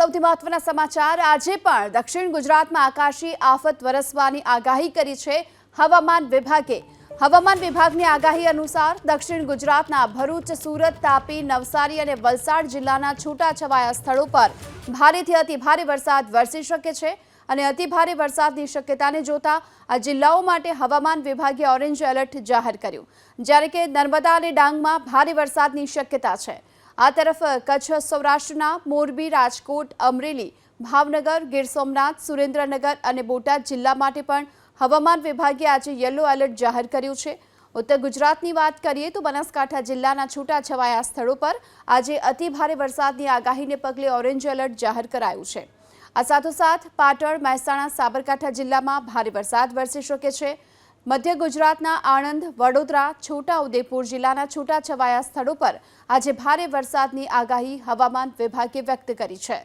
સૌથી મહત્વના સમાચાર આજે પણ દક્ષિણ ગુજરાતમાં આકાશી આફત વરસવાની આગાહી કરી છે હવામાન વિભાગે। હવામાન વિભાગની આગાહી અનુસાર દક્ષિણ ગુજરાતના ભરૂચ, સુરત, તાપી, નવસારી અને વલસાડ જિલ્લાના છૂટાછવાયા સ્થળો પર ભારેથી અતિભારે વરસાદ વરસી શકે છે અને અતિભારે વરસાદની શક્યતાને જોતા આ જિલ્લાઓ માટે હવામાન વિભાગે ઓરેન્જ એલર્ટ જાહેર કર્યું, જ્યારે કે નર્મદા અને ડાંગમાં ભારે વરસાદની શક્યતા છે। આ તરફ કચ્છ, સૌરાષ્ટ્રના મોરબી, રાજકોટ, અમરેલી, ભાવનગર, ગીર સોમનાથ, સુરેન્દ્રનગર અને બોટાદ જિલ્લા માટે પણ હવામાન વિભાગે આજે યલો એલર્ટ જાહેર કર્યું છે। ઉત્તર ગુજરાતની વાત કરીએ તો બનાસકાંઠા જિલ્લાના છૂટાછવાયા સ્થળો પર આજે અતિભારે વરસાદની આગાહીને પગલે ઓરેન્જ એલર્ટ જાહેર કરાયું છે। આ સાથોસાથ પાટણ, મહેસાણા, સાબરકાંઠા જિલ્લામાં ભારે વરસાદ વરસી શકે છે। મધ્ય ગુજરાતના આણંદ, વડોદરા, છોટાઉદેપુર જિલ્લાના છૂટાછવાયા સ્થળો પર આજે ભારે વરસાદની આગાહી હવામાન વિભાગે વ્યક્ત કરી છે।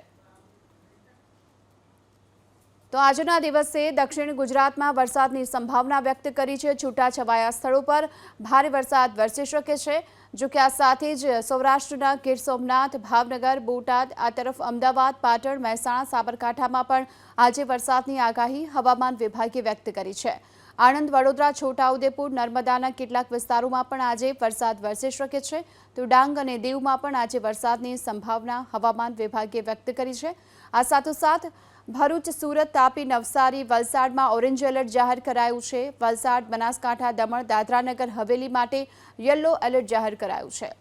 તો આજના દિવસે દક્ષિણ ગુજરાતમાં વરસાદની સંભાવના વ્યક્ત કરી છે। છૂટાછવાયા સ્થળો પર ભારે વરસાદ વરસી શકે છે। જો કે આ સાથે જ સૌરાષ્ટ્રના ગીર સોમનાથ, ભાવનગર, બોટાદ, આ તરફ અમદાવાદ, પાટણ, મહેસાણા, સાબરકાંઠામાં પણ આજે વરસાદની આગાહી હવામાન વિભાગે વ્યક્ત કરી છે। આણંદ, વડોદરા, છોટાઉદેપુર, નર્મદાના કેટલાક વિસ્તારોમાં પણ આજે વરસાદ વરસી શકે છે। તો ડાંગ અને દીવમાં પણ આજે વરસાદની સંભાવના હવામાન વિભાગે વ્યક્ત કરી છે। આ સાથોસાથ ભરૂચ, સુરત, તાપી, નવસારી, વલસાડમાં ઓરેન્જ એલર્ટ જાહેર કરાયું છે। વલસાડ, બનાસકાંઠા, દમણ, દાદરા નગર હવેલી માટે યલો એલર્ટ જાહેર કરાયું છે।